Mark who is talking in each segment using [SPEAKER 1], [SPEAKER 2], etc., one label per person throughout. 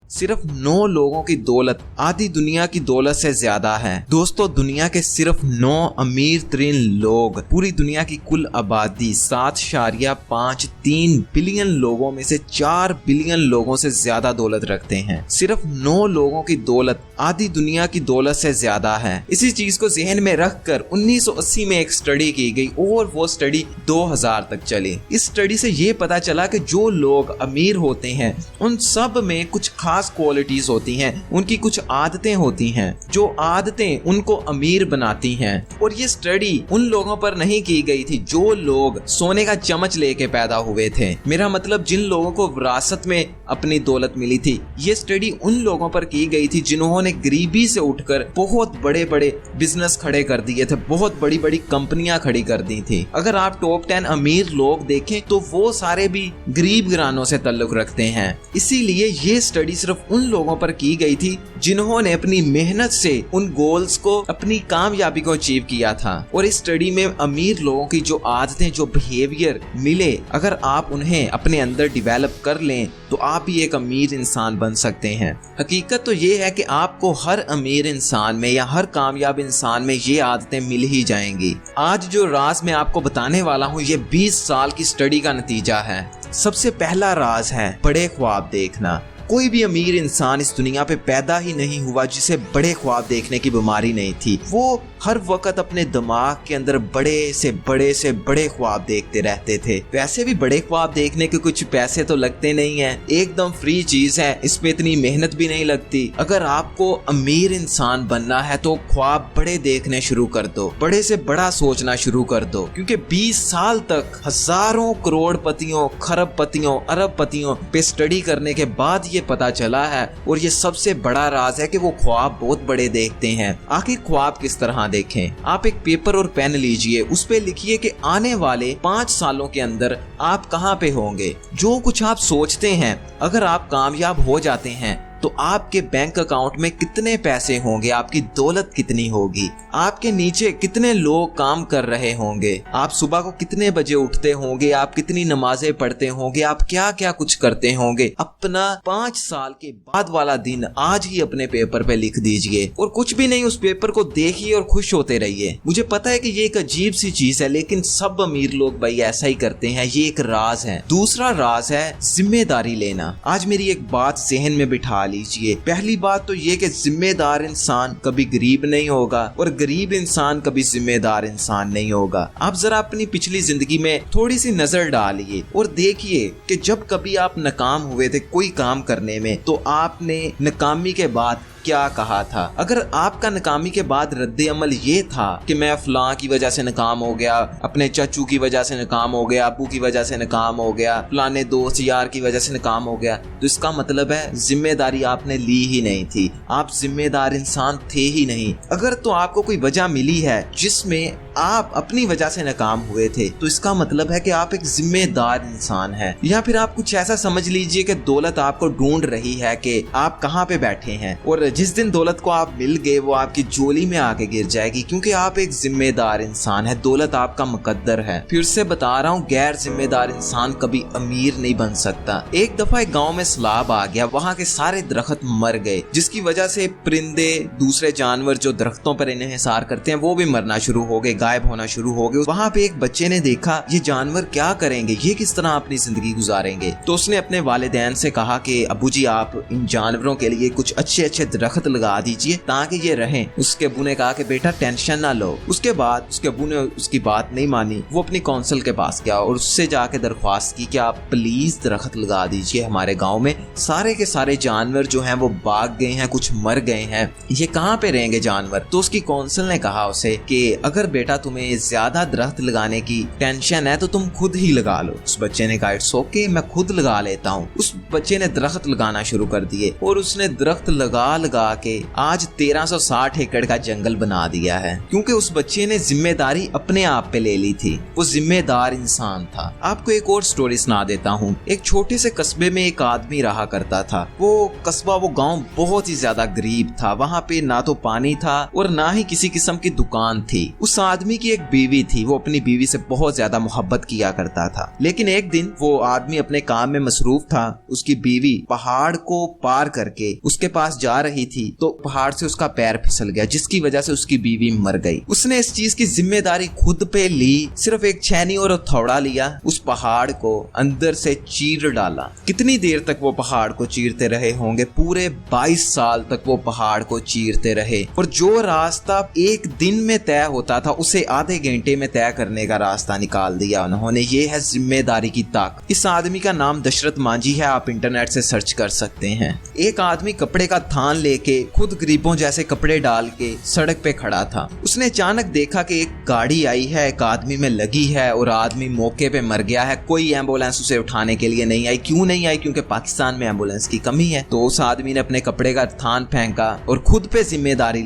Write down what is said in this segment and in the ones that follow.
[SPEAKER 1] सिर्फ 9 लोगों की दौलत आधी दुनिया की दौलत से ज्यादा है। दोस्तों, दुनिया के सिर्फ 9 अमीर तरीन लोग पूरी दुनिया की कुल आबादी 7.53 बिलियन लोगों में से 4 बिलियन लोगों से ज्यादा दौलत रखते हैं। सिर्फ 9 लोगों की दौलत आधी दुनिया की दौलत से ज्यादा है। इसी चीज को जहन में रखकर 1980 में एक स्टडी की गई और वो स्टडी 2000 तक चली। इस स्टडी से ये पता चला कि जो लोग अमीर होते हैं उन सब में कुछ खास क्वालिटीज होती हैं, उनकी कुछ आदतें होती हैं जो आदतें उनको अमीर बनाती हैं। और ये स्टडी उन लोगों पर नहीं की गई थी जो लोग सोने का चम्मच लेके पैदा हुए थे। मेरा मतलब जिन लोगों को विरासत में अपनी दौलत मिली थी। ये स्टडी उन लोगों पर की गई थी जिन्होंने गरीबी से उठकर बहुत बड़े बड़े बिजनेस खड़े कर दिए थे, बहुत बड़ी बड़ी कंपनियां खड़ी कर दी थी। अगर आप टॉप 10 अमीर लोग देखें तो वो सारे भी गरीब घरानों से ताल्लुक रखते हैं। इसीलिए ये स्टडी सिर्फ उन लोगों पर की गई थी जिन्होंने अपनी मेहनत से उन गोल्स को, अपनी कामयाबी को अचीव किया था। और इस स्टडी में अमीर लोगों की जो आदतें, जो बिहेवियर मिले, अगर आप उन्हें अपने अंदर डेवलप कर लें तो आप भी एक अमीर इंसान बन सकते हैं। हकीकत तो ये है कि आपको हर अमीर इंसान में या हर कामयाब इंसान में ये आदतें मिल ही जाएंगी। आज जो राज मैं आपको बताने वाला हूँ ये 20 साल की स्टडी का नतीजा है। सबसे पहला राज है बड़े ख्वाब देखना। कोई भी अमीर इंसान इस दुनिया पे पैदा ही नहीं हुआ जिसे बड़े ख्वाब देखने की बीमारी नहीं थी। वो हर वक्त अपने दिमाग के अंदर बड़े से बड़े ख्वाब देखते रहते थे। वैसे भी बड़े ख्वाब देखने के कुछ पैसे तो लगते नहीं हैं, एकदम फ्री चीज है, इसमें इतनी मेहनत भी नहीं लगती। अगर आपको अमीर इंसान बनना है तो ख्वाब बड़े देखने शुरू कर दो, बड़े से बड़ा सोचना शुरू कर दो, क्योंकि 20 साल तक हजारों करोड़पतियों, खरबपतियों, अरबपतियों पे स्टडी करने के बाद ये पता चला है। और ये सबसे बड़ा राज है कि वो ख्वाब बहुत बड़े देखते हैं। आखिर ख्वाब किस तरह देखें? आप एक पेपर और पेन लीजिए, उस पे लिखिए कि आने वाले 5 सालों के अंदर आप कहां पे होंगे। जो कुछ आप सोचते हैं, अगर आप कामयाब हो जाते हैं तो आपके बैंक अकाउंट में कितने पैसे होंगे, आपकी दौलत कितनी होगी, आपके नीचे कितने लोग काम कर रहे होंगे, आप सुबह को कितने बजे उठते होंगे, आप कितनी नमाजें पढ़ते होंगे, आप क्या क्या कुछ करते होंगे। अपना 5 साल के बाद वाला दिन आज ही अपने पेपर पे लिख दीजिए और कुछ भी नहीं, उस पेपर को देखिए और खुश होते रहिए। मुझे पता है कि ये एक अजीब सी चीज है, लेकिन सब अमीर लोग भाई ऐसा ही करते हैं। ये एक राज है। दूसरा राज है जिम्मेदारी लेना। आज मेरी एक बात जहन में बिठा लीजिए। पहली बात तो ये कि जिम्मेदार इंसान कभी गरीब नहीं होगा और गरीब इंसान कभी जिम्मेदार इंसान नहीं होगा। आप जरा अपनी पिछली जिंदगी में थोड़ी सी नजर डालिए और देखिए कि जब कभी आप नाकाम हुए थे कोई काम करने में तो आपने नाकामी के बाद क्या कहा था। अगर आपका नाकामी के बाद रद्द अमल ये था कि मैं फलां की वजह से नाकाम हो गया, अपने चाचू की वजह से नाकाम हो गया, अबू की वजह से नाकाम हो गया, फलाने दोस्त यार की वजह से नाकाम हो गया, तो इसका मतलब है जिम्मेदारी आपने ली ही नहीं थी, आप जिम्मेदार इंसान थे ही नहीं। अगर तो आपको कोई वजह मिली है जिसमें आप अपनी वजह से नाकाम हुए थे तो इसका मतलब है कि आप एक जिम्मेदार इंसान हैं। या फिर आप कुछ ऐसा समझ लीजिए कि दौलत आपको ढूंढ रही है कि आप कहाँ पे बैठे हैं और जिस दिन दौलत को आप मिल गए वो आपकी झोली में आके गिर जाएगी, क्योंकि आप एक जिम्मेदार इंसान है। दौलत आपका मुकद्दर है। फिर से बता रहा हूँ, गैर जिम्मेदार इंसान कभी अमीर नहीं बन सकता। एक दफा एक गाँव में सैलाब आ गया, वहाँ के सारे दरख्त मर गए, जिसकी वजह से परिंदे, दूसरे जानवर जो दरख्तों पर इन्हिसार करते हैं वो भी मरना शुरू हो गए, गायब होना शुरू हो गए। वहाँ पे एक बच्चे ने देखा ये जानवर क्या करेंगे, ये किस तरह अपनी जिंदगी गुजारेंगे। तो उसने अपने वालिदैन से कहा कि अबू जी आप इन जानवरों के लिए कुछ अच्छे अच्छे दरख्त लगा दीजिए ताकि ये रहें। उसके अबू ने कहा कि बेटा टेंशन ना लो। उसके बाद उसके अबू ने उसकी बात नहीं मानी। वो अपनी काउंसिल के पास गया और उससे जाके दरख्वास्त की कि आप प्लीज दरख्त लगा दीजिए हमारे गाँव में। सारे के सारे जानवर जो हैं वो भाग गए हैं, कुछ मर गए हैं, ये कहाँ पे रहेंगे जानवर। तो उसकी काउंसिल ने कहा उसे कि अगर बेटा तुम्हें ज्यादा दरख्त लगाने की टेंशन है तो तुम खुद ही लगा लो। उस बच्चे ने कहा इट्स ओके, मैं खुद लगा लेता हूँ। उस बच्चे ने दरख्त लगाना शुरू कर दिए और उसने दरख्त लगा के आज 1360 एकड़ का जंगल बना दिया है, क्योंकि उस बच्चे ने जिम्मेदारी अपने आप पे ले ली थी। वो जिम्मेदार इंसान था। आपको एक और स्टोरी सुना देता हूँ। एक छोटे से कस्बे में एक आदमी रहा करता था। वो कस्बा, वो गांव बहुत ही ज्यादा गरीब था। वहाँ पे ना तो पानी था और ना ही किसी किस्म की दुकान थी। उस आदमी आदमी की एक बीवी थी, वो अपनी बीवी से बहुत ज्यादा मोहब्बत किया करता था। लेकिन एक दिन वो आदमी अपने काम में मसरूफ था, उसकी बीवी पहाड़ को पार करके उसके पास जा रही थी तो पहाड़ से उसका पैर फिसल गया, जिसकी वजह से उसकी बीवी मर गई। उसने इस चीज की जिम्मेदारी खुद पे ली, सिर्फ एक छैनी और हथौड़ा लिया, उस पहाड़ को अंदर से चीर डाला। कितनी देर तक वो पहाड़ को चीरते रहे होंगे? पूरे 22 साल तक वो पहाड़ को चीरते रहे। और जो रास्ता एक दिन में तय होता था उसे आधे घंटे में तय करने का रास्ता निकाल दिया उन्होंने। ये है जिम्मेदारी की ताकत। इस आदमी का नाम दशरथ मांझी है, आप इंटरनेट से सर्च कर सकते हैं। एक आदमी कपड़े का थान लेके खुद गरीबों जैसे कपड़े डाल के सड़क पे खड़ा था। उसने अचानक देखा कि एक गाड़ी आई है, एक आदमी में लगी है और आदमी मौके पे मर गया है। कोई एम्बुलेंस उसे उठाने के लिए नहीं आई। क्यों नहीं आई? क्योंकि पाकिस्तान में एम्बुलेंस की कमी है। तो उस आदमी ने अपने कपड़े का थान फेंका और खुद पे जिम्मेदारी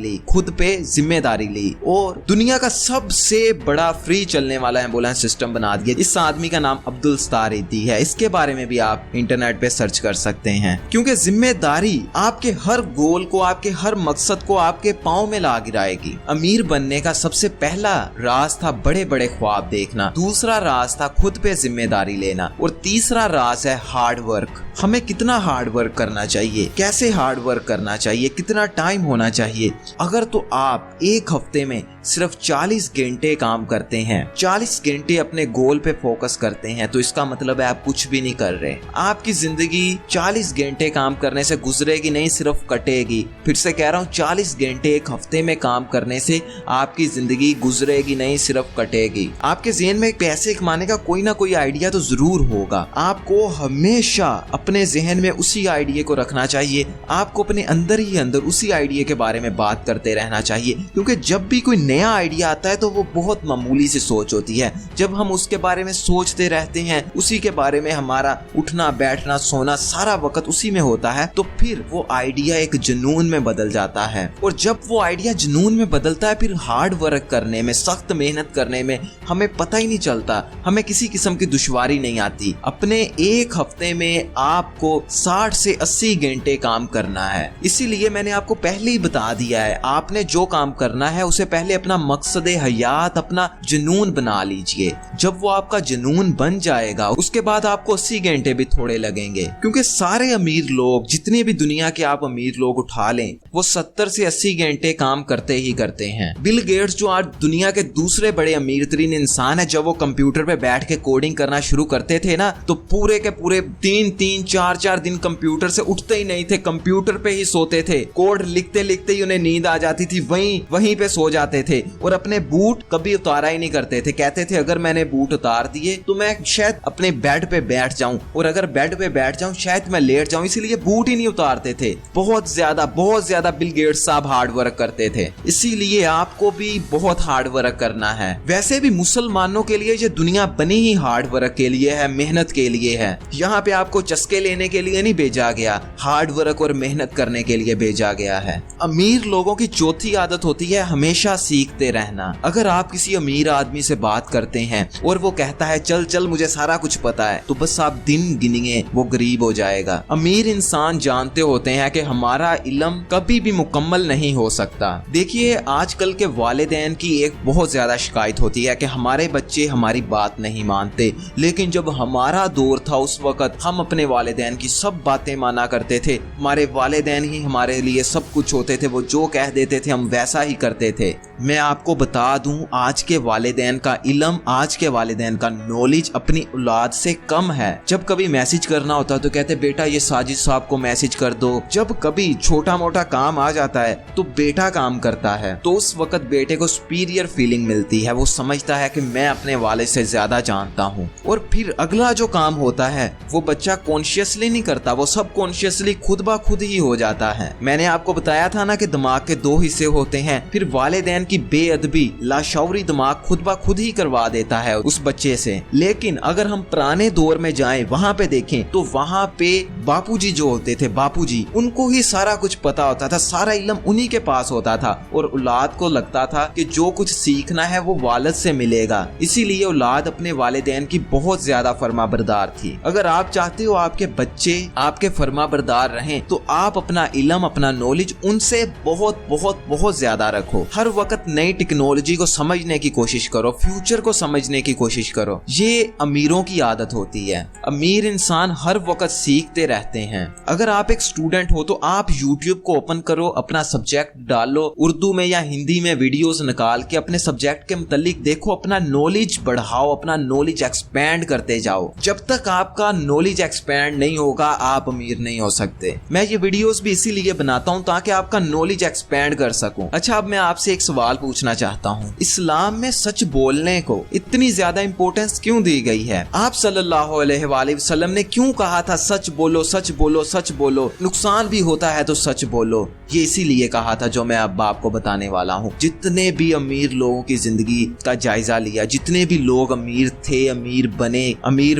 [SPEAKER 1] ली और दुनिया का सबसे बड़ा फ्री चलने वाला एम्बुलेंस सिस्टम बना दिया। इस आदमी का नाम अब्दुल सत्तार ईदी है। इसके बारे में भी आप इंटरनेट पे सर्च कर सकते हैं। क्योंकि जिम्मेदारी आपके हर गोल को, आपके हर मकसद को आपके पांव में ला गिराएगी। अमीर बनने का सबसे पहला राज था बड़े बड़े ख्वाब देखना, दूसरा राज था खुद पे जिम्मेदारी लेना और तीसरा राज है हार्ड वर्क। हमें कितना हार्ड वर्क करना चाहिए, कैसे हार्ड वर्क करना चाहिए, कितना टाइम होना चाहिए। अगर तो आप एक हफ्ते में सिर्फ 40 घंटे काम करते हैं, 40 घंटे अपने गोल पे फोकस करते हैं, तो इसका मतलब है आप कुछ भी नहीं कर रहे। आपकी जिंदगी 40 घंटे काम करने से गुजरेगी नहीं, सिर्फ कटेगी। फिर से कह रहा हूँ, 40 घंटे एक हफ्ते में काम करने से आपकी जिंदगी गुजरेगी नहीं, सिर्फ कटेगी। आपके ज़हन में पैसे कमाने का कोई ना कोई आइडिया तो जरूर होगा। आपको हमेशा अपने जहन में उसी आइडिया को रखना चाहिए। आपको अपने अंदर ही अंदर उसी आइडिया के बारे में बात करते रहना चाहिए। क्योंकि जब भी कोई नया आइडिया आता है तो वो बहुत मामूली सी सोच होती है। जब हम उसके बारे में सोचते रहते हैं, उसी के बारे में हमारा उठना बैठना सोना सारा वक्त उसी में होता है, तो फिर वो आइडिया एक जुनून में बदल जाता है। और जब वो आइडिया जुनून में बदलता है, फिर हार्ड वर्क करने में, सख्त मेहनत करने में हमें पता ही नहीं चलता, हमें किसी किस्म की दुश्वारी नहीं आती। अपने एक हफ्ते में आपको 60 से 80 घंटे काम करना है। इसीलिए मैंने आपको पहले ही बता दिया है, आपने जो काम करना है उसे पहले अपना मकसद हयात, अपना जुनून बना लीजिए। जब वो आपका जुनून बन जाएगा, उसके बाद आपको 80 घंटे भी थोड़े लगेंगे। क्योंकि सारे अमीर लोग, जितने भी दुनिया के आप अमीर लोग उठा लें, वो 70 से 80 घंटे काम करते ही करते हैं। बिल गेट्स जो आज दुनिया के दूसरे बड़े अमीर तरीन इंसान है, जब वो कंप्यूटर पे बैठ के कोडिंग करना शुरू करते थे ना, तो पूरे के पूरे 3-3, 4-4 दिन कंप्यूटर से उठते ही नहीं थे, कंप्यूटर पे ही सोते थे। कोड लिखते लिखते ही उन्हें नींद आ जाती थी, वहीं पे सो जाते थे। और अपने बूट कभी उतारा ही नहीं करते थे। कहते थे अगर मैंने बूट उतार दिए तो मैं शायद अपने बेड पे बैठ जाऊं, और अगर बेड पे बैठ जाऊं शायद मैं लेट जाऊं, इसीलिए बूट ही नहीं उतारते थे। बहुत ज्यादा बिल गेट्स साहब हार्ड वर्क करते थे। इसीलिए आपको भी बहुत हार्ड वर्क करना है। वैसे भी मुसलमानों के लिए ये दुनिया बनी ही हार्ड वर्क के लिए है, मेहनत के लिए है। यहाँ पे आपको चस्के लेने के लिए नहीं भेजा गया, हार्ड वर्क और मेहनत करने के लिए भेजा गया है। अमीर लोगों की चौथी आदत होती है हमेशा सीखते रहना। अगर आप किसी अमीर आदमी से बात करते हैं और वो कहता है चल चल मुझे सारा कुछ पता है, तो बस आप दिन गिनिए, वो गरीब हो जाएगा। अमीर इंसान जानते होते हैं कि हमारा इल्म कभी भी मुकम्मल नहीं हो सकता। देखिए आजकल के वालिदैन की एक बहुत ज्यादा शिकायत होती है कि हमारे बच्चे हमारी बात नहीं मानते, लेकिन जब हमारा दौर था उस वक्त हम अपने वालिदैन की सब बातें माना करते थे। हमारे वालिदैन ही हमारे लिए सब कुछ होते थे, वो जो कह देते थे हम वैसा ही करते थे। मैं आपको बता दूं, आज के वालिदैन का इल्म, आज के वालिदैन का नॉलेज अपनी औलाद से कम है। जब कभी मैसेज करना होता तो कहते बेटा ये साजिद साहब को मैसेज कर दो। जब कभी छोटा मोटा काम आ जाता है तो बेटा काम करता है, तो उस वक्त बेटे को सुपीरियर फीलिंग मिलती है। वो समझता है कि मैं अपने वालिद से ज्यादा जानता हूँ। और फिर अगला जो काम होता है वो बच्चा कॉन्शियसली नहीं करता, वो सब कॉन्शियसली खुद ब खुद ही हो जाता है। मैंने आपको बताया था ना कि दिमाग के 2 हिस्से होते हैं। फिर वालिदैन की बेअदबी, लाशौरी दिमाग खुद ब खुद ही करवा देता है उस बच्चे से। लेकिन अगर हम पुराने दौर में जाएं, वहां पे देखें, तो वहां पे बापूजी जो होते थे, बापूजी, उनको ही सारा कुछ पता होता था, सारा इल्म उन्हीं के पास होता था। और औलाद को लगता था कि जो कुछ सीखना है वो वालिद से मिलेगा। इसीलिए औलाद अपने वालिदैन की बहुत बहुत ज्यादा फर्माबरदार थी। अगर आप चाहते हो आपके बच्चे आपके फर्माबरदार रहें तो आप अपना इल्म, अपना नॉलेज उनसे बहुत बहुत बहुत ज्यादा रखो। हर वक्त नई टेक्नोलॉजी को समझने की कोशिश करो, फ्यूचर को समझने की कोशिश करो। ये अमीरों की आदत होती है। अमीर इंसान हर वक्त सीखते रहते हैं। अगर आप एक स्टूडेंट हो तो आप YouTube को ओपन करो, अपना सब्जेक्ट डालो, उर्दू में या हिंदी में वीडियोस निकाल के अपने सब्जेक्ट के मुतालिक देखो, अपना नॉलेज बढ़ाओ, अपना नॉलेज एक्सपैंड करते जाओ। जब तक आपका नॉलेज एक्सपैंड नहीं होगा आप अमीर नहीं हो सकते। मैं ये वीडियोस भी इसीलिए बनाता हूँ ताकि आपका नॉलेज एक्सपैंड कर सकूं। अच्छा, अब मैं आपसे एक सवाल पूछना चाहता हूँ, इस्लाम में सच बोलने को इतनी ज्यादा इंपॉर्टेंस क्यों दी गई है? आप सल्लल्लाहु अलैहि वसल्लम ने क्यों कहा था सच बोलो, सच बोलो, सच बोलो, नुकसान भी होता है तो सच बोलो? ये इसीलिए कहा था जो मैं अब आपको बताने वाला हूँ। जितने भी अमीर लोगों की जिंदगी का जायजा लिया, जितने भी लोग अमीर थे, अमीर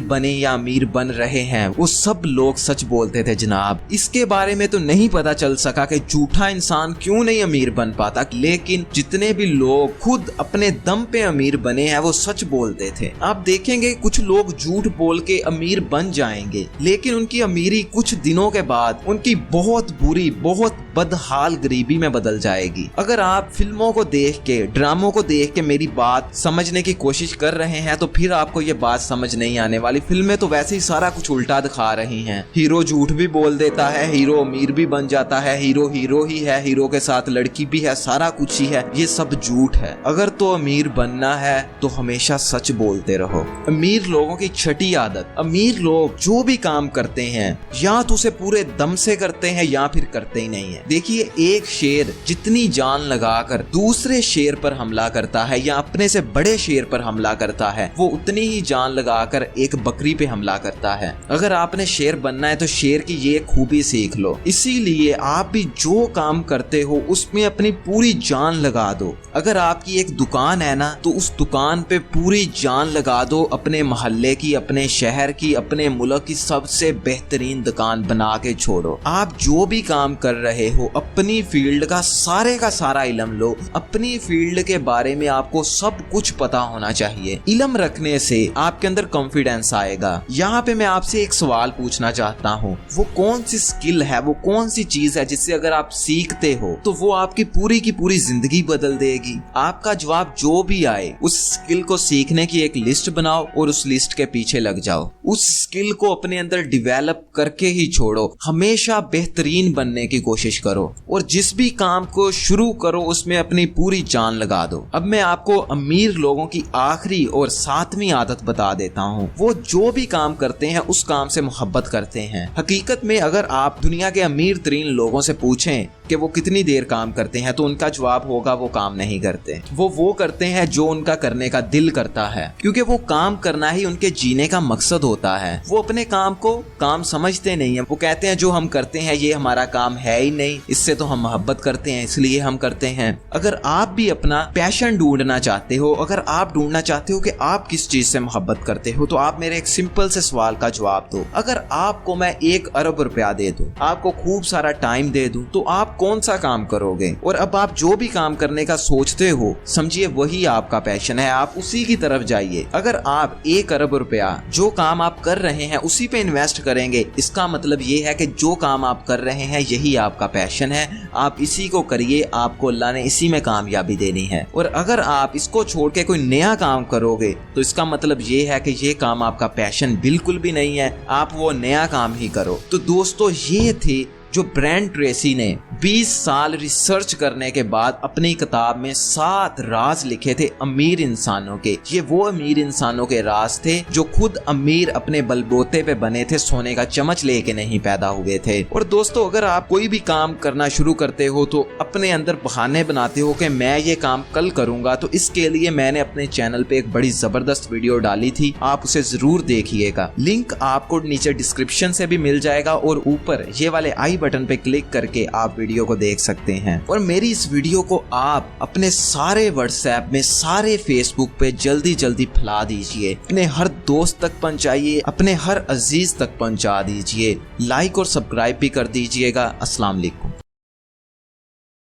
[SPEAKER 1] बने या अमीर बन रहे हैं, वो सब लोग सच बोलते थे जनाब। इसके बारे में तो नहीं पता चल सका कि झूठा इंसान क्यों नहीं अमीर बन पाता, लेकिन जितने भी लोग खुद अपने दम पे अमीर बने हैं वो सच बोलते थे। आप देखेंगे कुछ लोग झूठ बोल के अमीर बन जाएंगे, लेकिन उनकी अमीरी कुछ दिनों के बाद उनकी बहुत बुरी, बहुत बदहाल गरीबी में बदल जाएगी। अगर आप फिल्मों को देख के, ड्रामों को देख के मेरी बात समझने की कोशिश कर रहे हैं तो फिर आपको ये बात समझ नहीं आने वाली। फिल्में तो वैसे ही सारा कुछ उल्टा दिखा रही हैं। हीरो झूठ भी बोल देता है, हीरो अमीर भी बन जाता है, हीरो ही है, हीरो के साथ लड़की भी है, सारा कुछ ही है। ये सब झूठ है। अगर तो अमीर बनना है तो हमेशा सच बोलते रहो। अमीर लोगों की छठी आदत, अमीर लोग जो भी काम करते हैं या तो उसे पूरे दम से करते हैं या फिर करते ही नहीं है। देखिए, एक शेर जितनी जान लगाकर दूसरे शेर पर हमला करता है या अपने से बड़े शेर पर हमला करता है, वो उतनी ही जान लगाकर एक बकरी पे हमला करता है। अगर आपने शेर बनना है तो शेर की ये खूबी सीख लो। इसीलिए आप भी जो काम करते हो उसमें अपनी पूरी जान लगा दो। अगर आपकी एक दुकान है ना तो उस दुकान पे पूरी जान लगा दो। अपने मोहल्ले की, अपने शहर की, अपने मुल्क की सबसे बेहतरीन दुकान बना के छोड़ो। आप जो भी काम कर रहे हो अपनी फील्ड का सारा इल्म लो। अपनी फील्ड के बारे में आपको सब कुछ पता होना चाहिए। इल्म रखने से आपके अंदर कॉन्फिडेंस आएगा। यहाँ पे मैं आपसे एक सवाल पूछना चाहता हूँ, वो कौन सी स्किल है, वो कौन सी चीज है जिससे अगर आप सीखते हो तो वो आपकी पूरी की पूरी जिंदगी बदल देगी? आपका जवाब जो भी आए, उस स्किल को सीखने की एक लिस्ट बनाओ और उस लिस्ट के पीछे लग जाओ। उस स्किल को अपने अंदर डेवलप करके ही छोड़ो। हमेशा बेहतरीन बनने की कोशिश करो और जिस भी काम को शुरू करो उसमें अपनी पूरी जान लगा दो। अब मैं आपको अमीर लोगों की आखिरी और 7वीं आदत बता देता हूँ। वो जो भी काम करते हैं उस काम से मोहब्बत करते हैं। हकीकत में अगर आप दुनिया के अमीर तरीन लोगों से पूछें कि वो कितनी देर काम करते हैं तो उनका जवाब होगा वो काम नहीं करते। वो करते हैं जो उनका करने का दिल करता है, क्योंकि वो काम करना ही उनके जीने का मकसद होता है। वो अपने काम को काम समझते नहीं है। वो कहते हैं जो हम करते हैं ये हमारा काम है ही नहीं, इससे तो हम मोहब्बत करते हैं इसलिए हम करते हैं। अगर आप भी अपना पैशन ढूंढना चाहते हो, अगर आप ढूंढना चाहते हो कि आप किस चीज से मोहब्बत करते हो, तो आप मेरे एक सिंपल से सवाल का जवाब दो। अगर आपको मैं 1 अरब रुपया दे दूं, आपको खूब सारा टाइम दे दूं, तो आप कौन सा काम करोगे? और अब आप जो भी काम करने का सोचते हो समझिए वही आपका पैशन है, आप उसी की तरफ जाइए। अगर आप 1 अरब रुपया जो काम आप कर रहे हैं उसी पे इन्वेस्ट करेंगे, इसका मतलब ये है कि जो काम आप कर रहे हैं यही आपका पैशन है, आप इसी को करिए, आपको अल्लाह ने इसी में कामयाबी देनी है। और अगर आप इसको छोड़ के कोई नया काम करोगे तो इसका मतलब ये है कि ये काम आपका पैशन बिल्कुल भी नहीं है, आप वो नया काम ही करो। तो दोस्तों, ये थी जो ब्रायन ट्रेसी ने 20 साल रिसर्च करने के बाद अपनी किताब में 7 राज लिखे थे अमीर इंसानों के। ये वो अमीर इंसानों के राज थे जो खुद अमीर अपने बलबूते पे बने थे, सोने का चम्मच लेके नहीं पैदा हुए थे। और दोस्तों, अगर आप कोई भी काम करना शुरू करते हो तो अपने अंदर बहाने बनाते हो कि मैं ये काम कल करूंगा, तो इसके लिए मैंने अपने चैनल पे एक बड़ी जबरदस्त वीडियो डाली थी, आप उसे जरूर देखिएगा। लिंक आपको नीचे डिस्क्रिप्शन से भी मिल जाएगा और ऊपर ये वाले आई बटन पे क्लिक करके आप वीडियो को देख सकते हैं। और मेरी इस वीडियो को आप अपने सारे व्हाट्सएप में, सारे फेसबुक पे जल्दी जल्दी फैला दीजिए, अपने हर दोस्त तक पहुंचाइए, अपने हर अजीज तक पहुंचा दीजिए, लाइक और सब्सक्राइब भी कर दीजिएगा। अस्सलाम वालेकुम।